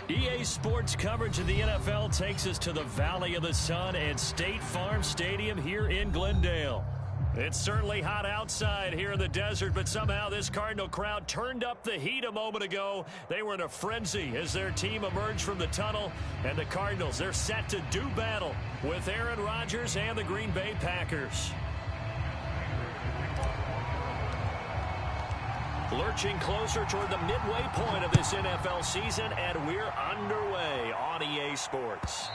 EA Sports coverage of the NFL takes us to the Valley of the Sun at State Farm Stadium here in Glendale. It's certainly hot outside here in the desert, but somehow this Cardinal crowd turned up the heat a moment ago. They were in a frenzy as their team emerged from the tunnel, and the Cardinals, they're set to do battle with Aaron Rodgers and the Green Bay Packers. Lurching closer toward the midway point of this NFL season, and we're underway on EA Sports.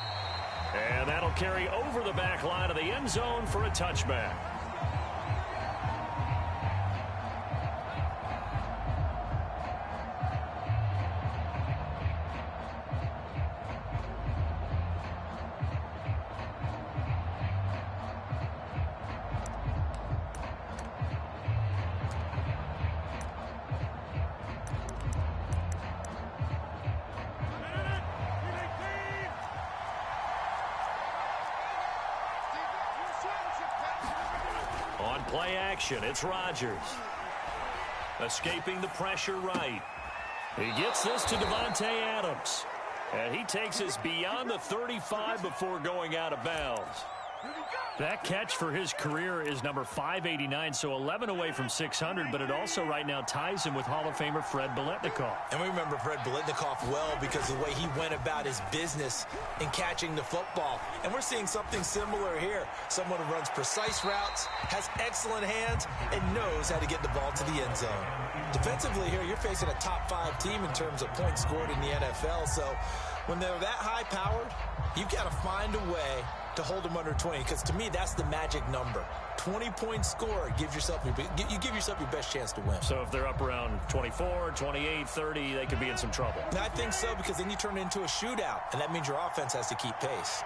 And that'll carry over the back line of the end zone for a touchback. On play action, it's Rodgers. Escaping the pressure right. He gets this to Davante Adams. And he takes us beyond the 35 before going out of bounds. That catch for his career is number 589, so 11 away from 600, but it also right now ties him with Hall of Famer Fred Biletnikoff. And we remember Fred Biletnikoff well because of the way he went about his business in catching the football. And we're seeing something similar here. Someone who runs precise routes, has excellent hands, and knows how to get the ball to the end zone. Defensively here, you're facing a top-5 team in terms of points scored in the NFL, so when they're that high-powered, you've got to find a way to hold them under 20, because to me that's the magic number. 20-point score gives yourself you give yourself your best chance to win. So if they're up around 24, 28, 30, they could be in some trouble. And I think so, because then you turn it into a shootout, and that means your offense has to keep pace.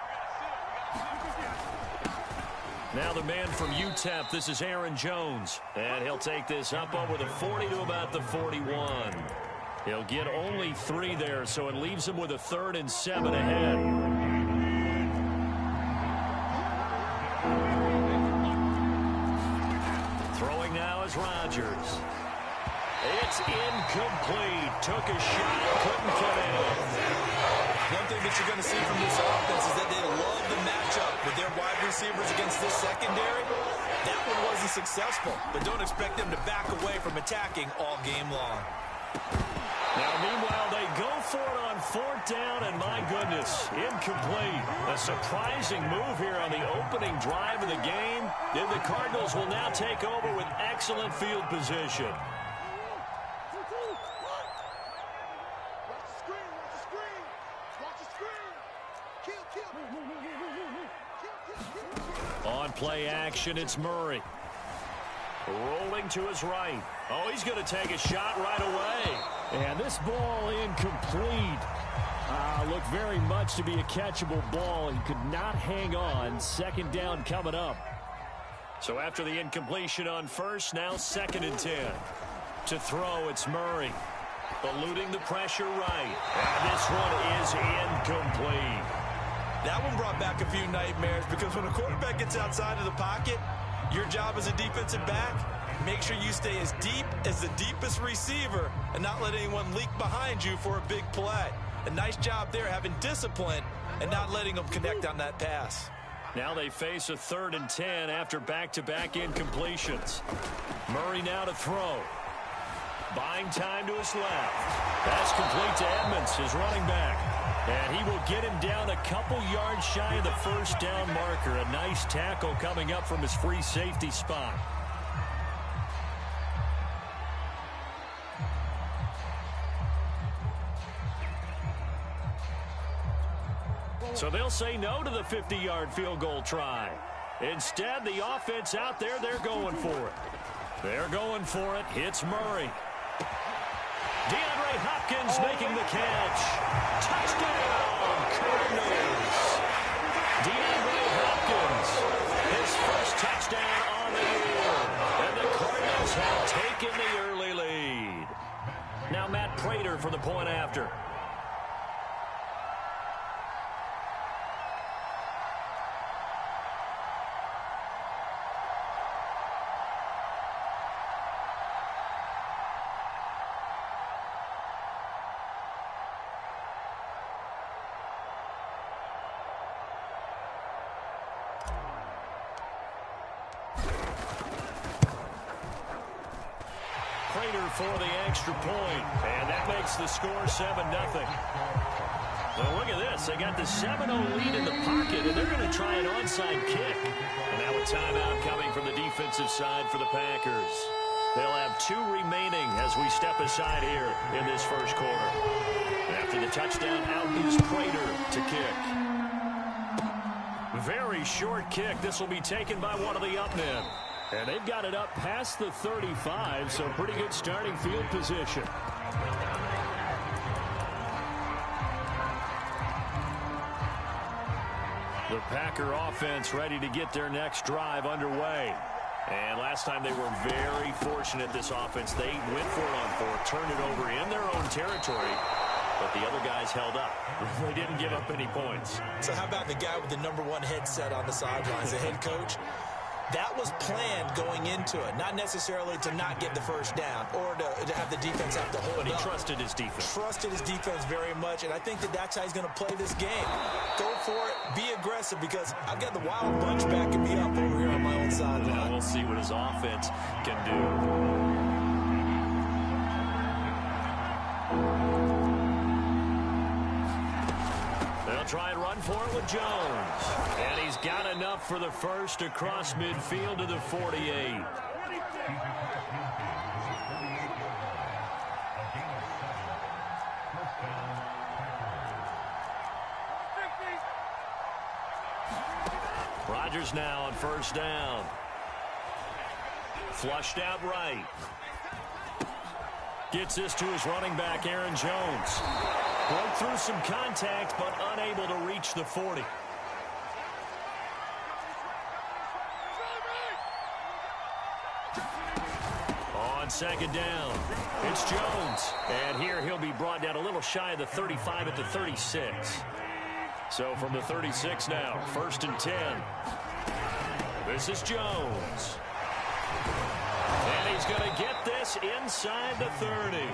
Now the man from UTEP, this is Aaron Jones, and he'll take this up over the 40 to about the 41. He'll get only 3 there, so it leaves him with a 3rd and 7 ahead. Throwing now is Rodgers. It's incomplete. Took a shot, couldn't get in. One thing that you're going to see from this offense is that they love the matchup with their wide receivers against this secondary. That one wasn't successful, but don't expect them to back away from attacking all game long. Now, meanwhile, they go for it on 4th down, and my goodness, incomplete. A surprising move here on the opening drive of the game. And the Cardinals will now take over with excellent field position. On play action, it's Murray. Rolling to his right. Oh, he's going to take a shot right away. And this ball incomplete. Looked very much to be a catchable ball. He could not hang on. 2nd down coming up. So after the incompletion on 1st, now 2nd and 10. To throw, it's Murray. Eluding the pressure right. And this one is incomplete. That one brought back a few nightmares, because when a quarterback gets outside of the pocket, your job as a defensive back, make sure you stay as deep as the deepest receiver and not let anyone leak behind you for a big play. A nice job there, having discipline and not letting them connect on that pass. Now they face a 3rd and 10 after back-to-back incompletions. Murray now to throw. Buying time to his left. That's complete to Edmonds, his running back. And he will get him down a couple yards shy of the 1st down marker. A nice tackle coming up from his free safety spot. So they'll say no to the 50-yard field goal try. Instead, the offense out there, they're going for it. They're going for it. It's Murray. DeAndre Hopkins making the catch. Touchdown, Cardinals. DeAndre Hopkins, his 1st touchdown on the year. And the Cardinals have taken the early lead. Now Matt Prater for the point after. Prater for the extra point. And that makes the score 7-0. Well, look at this. They got the 7-0 lead in the pocket, and they're going to try an onside kick. And now a timeout coming from the defensive side for the Packers. They'll have 2 remaining as we step aside here in this first quarter. After the touchdown, out is Prater to kick. Very short kick. This will be taken by one of the up men. And they've got it up past the 35, so pretty good starting field position. The Packer offense ready to get their next drive underway. And last time they were very fortunate, this offense. They went for it on 4, turned it over in their own territory, but the other guys held up. They didn't give up any points. So how about the guy with the #1 headset on the sidelines, the head coach? That was planned going into it, not necessarily to not get the first down or to have the defense have to hold up. But he trusted his defense. Trusted his defense very much, and I think that that's how he's going to play this game. Go for it, be aggressive, because I've got the wild bunch backing me up over here on my own sideline. Now we'll see what his offense can do. Try and run for it with Jones. And he's got enough for the first across midfield to the 48. Rodgers now on first down. Flushed out right. Gets this to his running back, Aaron Jones. Broke through some contact, but unable to reach the 40. On second down, it's Jones. And here he'll be brought down a little shy of the 35 at the 36. So from the 36 now, 1st and 10. This is Jones. And he's going to get this inside the 30.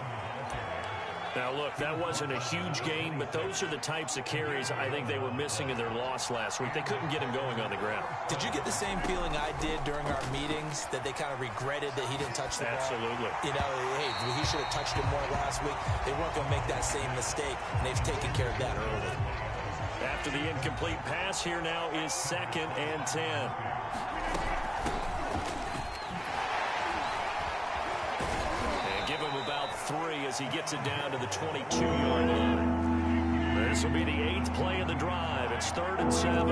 Now, look, that wasn't a huge gain, but those are the types of carries I think they were missing in their loss last week. They couldn't get him going on the ground. Did you get the same feeling I did during our meetings, that they kind of regretted that he didn't touch the ball? Absolutely. You know, hey, he should have touched it more last week. They weren't going to make that same mistake, and they've taken care of that early. After the incomplete pass, here now is 2nd and 10. Give him about 3 as he gets it down to the 22-yard line. This will be the 8th play of the drive. It's 3rd and 7.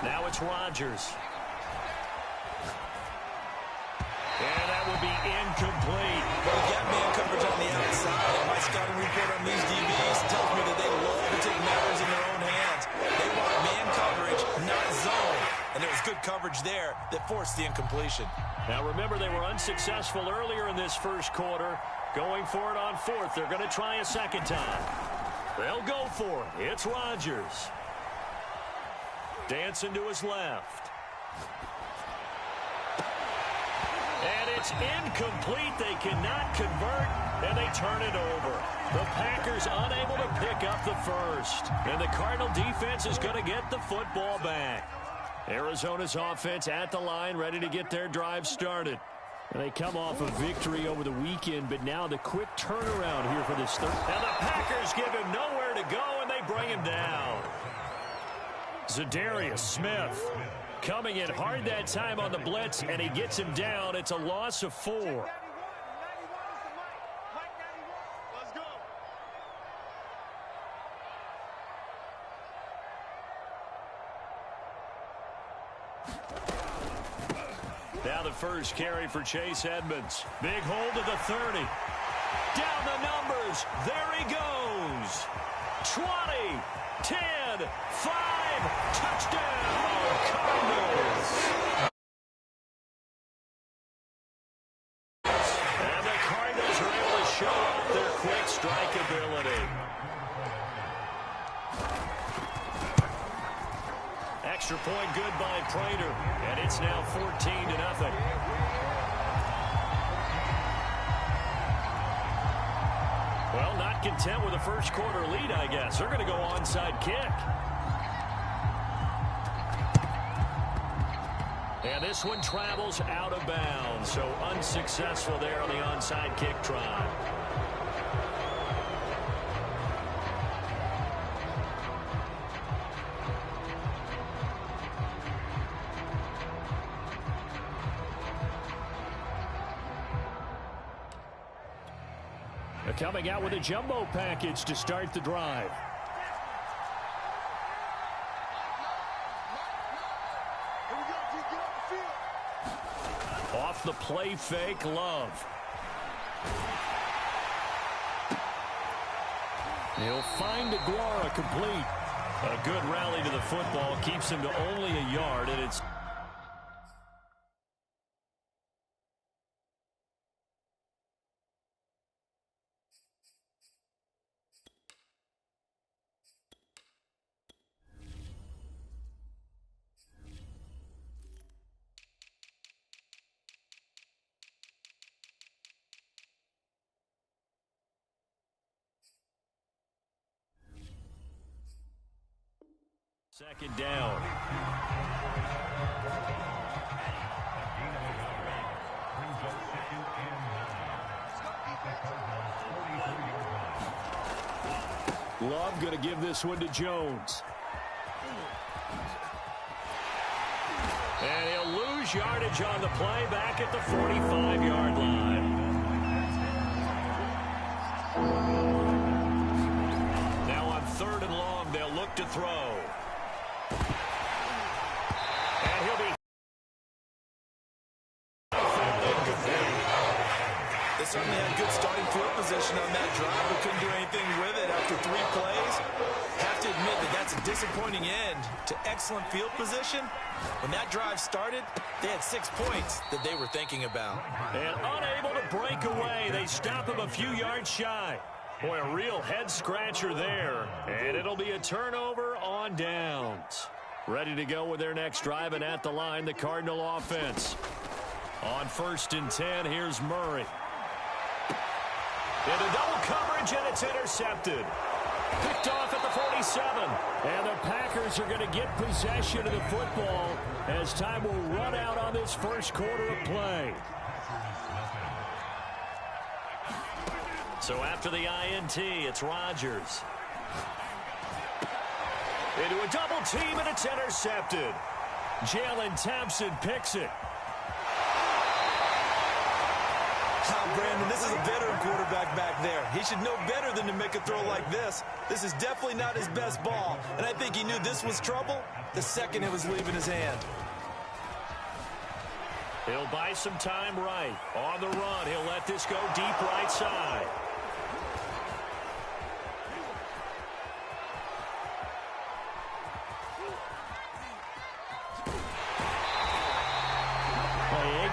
Now it's Rodgers. And that will be incomplete. Well, we got man coverage on the outside, and my scouting report on these DBs tells me that they love to take matters in their own hands. They want man coverage, not zone. And there was good coverage there that forced the incompletion. Now, remember, they were unsuccessful earlier in this first quarter. Going for it on 4th. They're going to try a second time. They'll go for it. It's Rodgers. Dancing to his left. And it's incomplete. They cannot convert, and they turn it over. The Packers unable to pick up the first. And the Cardinal defense is going to get the football back. Arizona's offense at the line, ready to get their drive started. And they come off a victory over the weekend, but now the quick turnaround here for this third. And the Packers give him nowhere to go, and they bring him down. Zadarius Smith coming in hard that time on the blitz, and he gets him down. It's a loss of 4. Now the first carry for Chase Edmonds. Big hold to the 30. Down the numbers. There he goes. 20, 10, 5, touchdown, Cardinals. And the Cardinals are able to show off their quick strike ability. Extra point good by Prater, and it's now 14-0. Well, not content with a first quarter lead, I guess. They're going to go onside kick. And this one travels out of bounds, so unsuccessful there on the onside kick try. They're coming out with a jumbo package to start the drive. Off the play fake, Love. He'll find Aguara complete. A good rally to the football keeps him to only a yard, and it's second down. Love going to give this one to Jones. And he'll lose yardage on the play back at the 45-yard line. Now on 3rd and long, they'll look to throw. And he'll be... They certainly had good starting field position on that drive, but couldn't do anything with it after 3 plays. Have to admit that that's a disappointing end to excellent field position. When that drive started, they had 6 points that they were thinking about. And unable to break away, they stop him a few yards shy. Boy, a real head-scratcher there. And it'll be a turnover on downs. Ready to go with their next drive, and at the line, the Cardinal offense. On 1st and 10, here's Murray. Into double coverage, and it's intercepted. Picked off at the 47. And the Packers are going to get possession of the football as time will run out on this first quarter of play. So after the INT, it's Rodgers. Into a double team, and it's intercepted. Jalen Thompson picks it. Brandon, this is a veteran quarterback back there. He should know better than to make a throw like this. This is definitely not his best ball, and I think he knew this was trouble the second it was leaving his hand. He'll buy some time right. On the run, he'll let this go deep right side.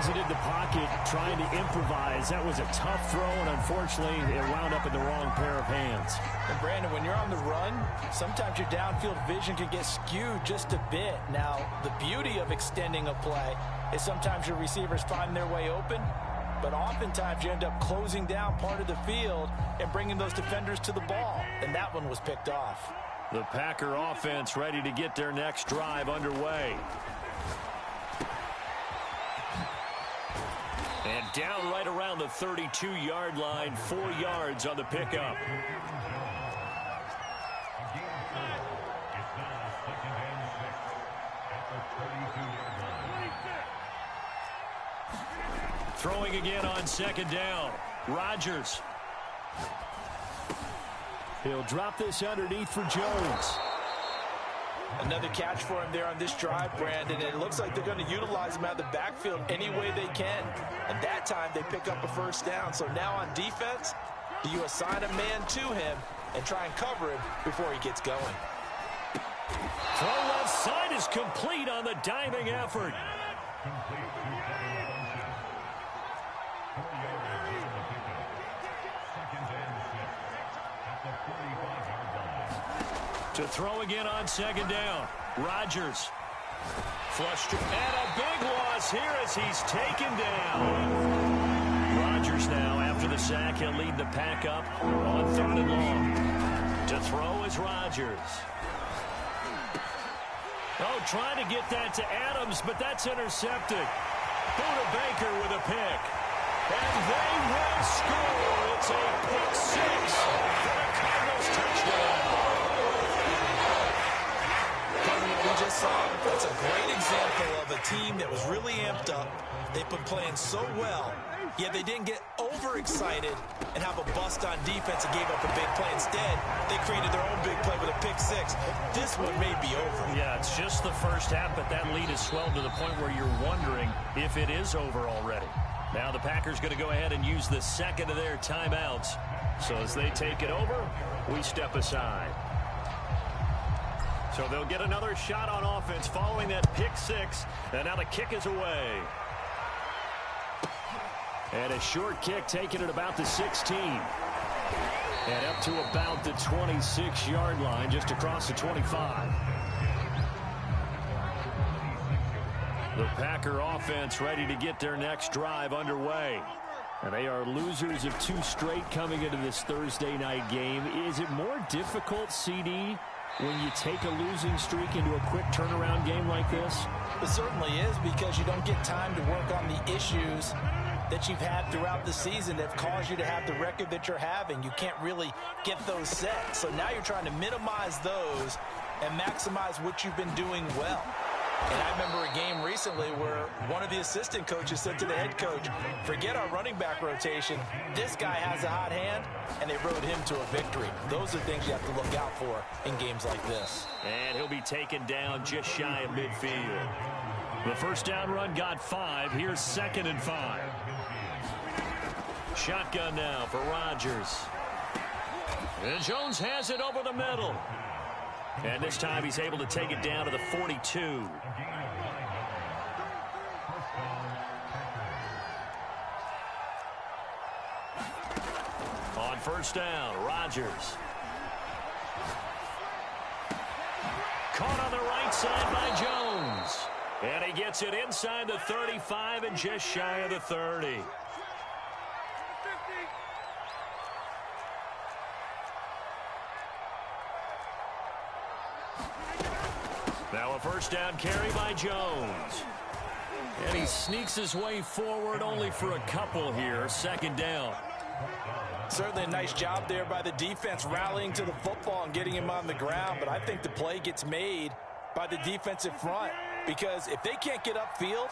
Exited the pocket, trying to improvise. That was a tough throw, and unfortunately, it wound up in the wrong pair of hands. And Brandon, when you're on the run, sometimes your downfield vision can get skewed just a bit. Now, the beauty of extending a play is sometimes your receivers find their way open, but oftentimes you end up closing down part of the field and bringing those defenders to the ball, and that one was picked off. The Packer offense ready to get their next drive underway. And down right around the 32-yard line, 4 yards on the pickup. Throwing again on 2nd down. Rodgers. He'll drop this underneath for Jones. Another catch for him there on this drive, Brandon. And it looks like they're going to utilize him out of the backfield any way they can. And that time they pick up a 1st down. So now on defense, you assign a man to him and try and cover him before he gets going. Throw left side is complete on the diving effort. To throw again on 2nd down. Rodgers. Flushed. And a big loss here as he's taken down. Rodgers now, after the sack, he'll lead the pack up on 3rd and long. To throw is Rodgers. Oh, trying to get that to Adams, but that's intercepted. Buda Baker with a pick. And they will score. It's a pick six for the Cardinals touchdown. From what we just saw, that's a great example of a team that was really amped up. They've been playing so well, yet they didn't get overexcited and have a bust on defense and gave up a big play. Instead, they created their own big play with a pick six. This one may be over. Yeah, it's just the first half, but that lead has swelled to the point where you're wondering if it is over already. Now the Packers going to go ahead and use the second of their timeouts. So as they take it over, we step aside. So they'll get another shot on offense following that pick six. And now the kick is away. And a short kick taken at about the 16. And up to about the 26-yard line, just across the 25. The Packer offense ready to get their next drive underway. And they are losers of 2 straight coming into this Thursday night game. Is it more difficult, CD, when you take a losing streak into a quick turnaround game like this? It certainly is, because you don't get time to work on the issues that you've had throughout the season that have caused you to have the record that you're having. You can't really get those set. So now you're trying to minimize those and maximize what you've been doing well. And I remember a game recently where one of the assistant coaches said to the head coach, forget our running back rotation. This guy has a hot hand, and they rode him to a victory. Those are things you have to look out for in games like this. And he'll be taken down just shy of midfield. The first down run got 5. Here's 2nd and 5. Shotgun now for Rodgers. And Jones has it over the middle. And this time he's able to take it down to the 42. On first down, Rodgers. Caught on the right side by Jones. And he gets it inside the 35 and just shy of the 30. Now a first down carry by Jones. And he sneaks his way forward only for a couple here. 2nd down. Certainly a nice job there by the defense rallying to the football and getting him on the ground. But I think the play gets made by the defensive front, because if they can't get upfield,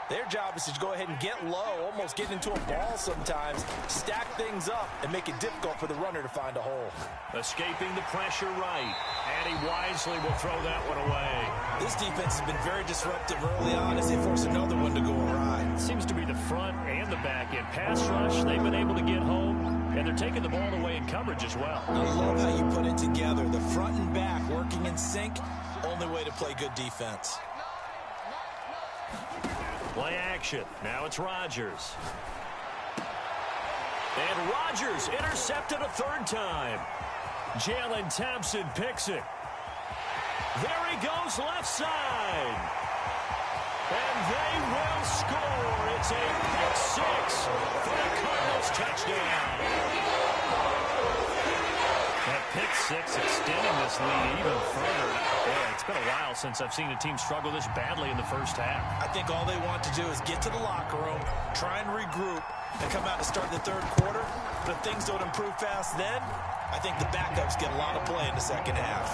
their job is to go ahead and get low, almost get into a ball sometimes, stack things up, and make it difficult for the runner to find a hole. Escaping the pressure right, and he wisely will throw that one away. This defense has been very disruptive early on as they force another one to go awry. Seems to be the front and the back end. Pass rush, they've been able to get home, and they're taking the ball away in coverage as well. I love how you put it together. The front and back working in sync, only way to play good defense. Play action. Now it's Rodgers. And Rodgers intercepted a 3rd time. Jalen Thompson picks it. There he goes left side. And they will score. It's a pick six for the Cardinals touchdown. That pick six extending this lead even further. Boy, it's been a while since I've seen a team struggle this badly in the first half. I think all they want to do is get to the locker room, try and regroup, and come out and start the 3rd quarter. But if things don't improve fast then, I think the backups get a lot of play in the 2nd half.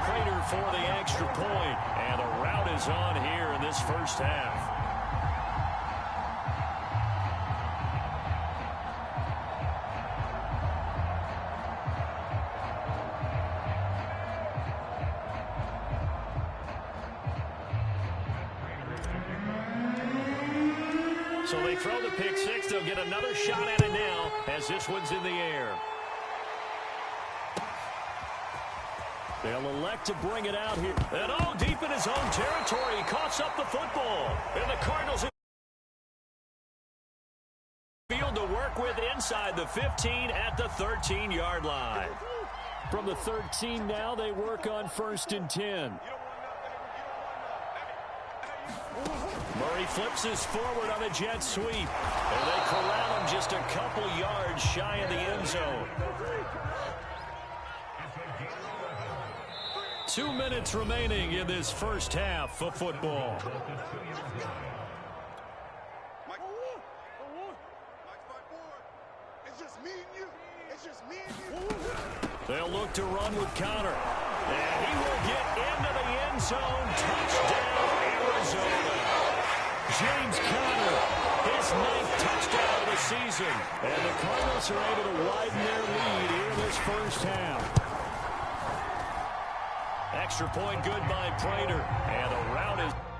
Prater for the extra point, and the route is on here in this first half. So they throw the pick six. They'll get another shot at it now as this one's in the air. They'll elect to bring it out here. And oh, deep in his own territory, he coughs up the football. And the Cardinals field to work with inside the 15 at the 13-yard line. From the 13 now, they work on 1st and 10. Murray flips his forward on a jet sweep. And they corral him just a couple yards shy of the end zone. 2 minutes remaining in this first half of football. They'll look to run with Conner. And he will get into the end zone. Touchdown, Arizona. James Conner, his 9th touchdown of the season. And the Cardinals are able to widen their lead here in this first half. Extra point good by Prater. And the route is...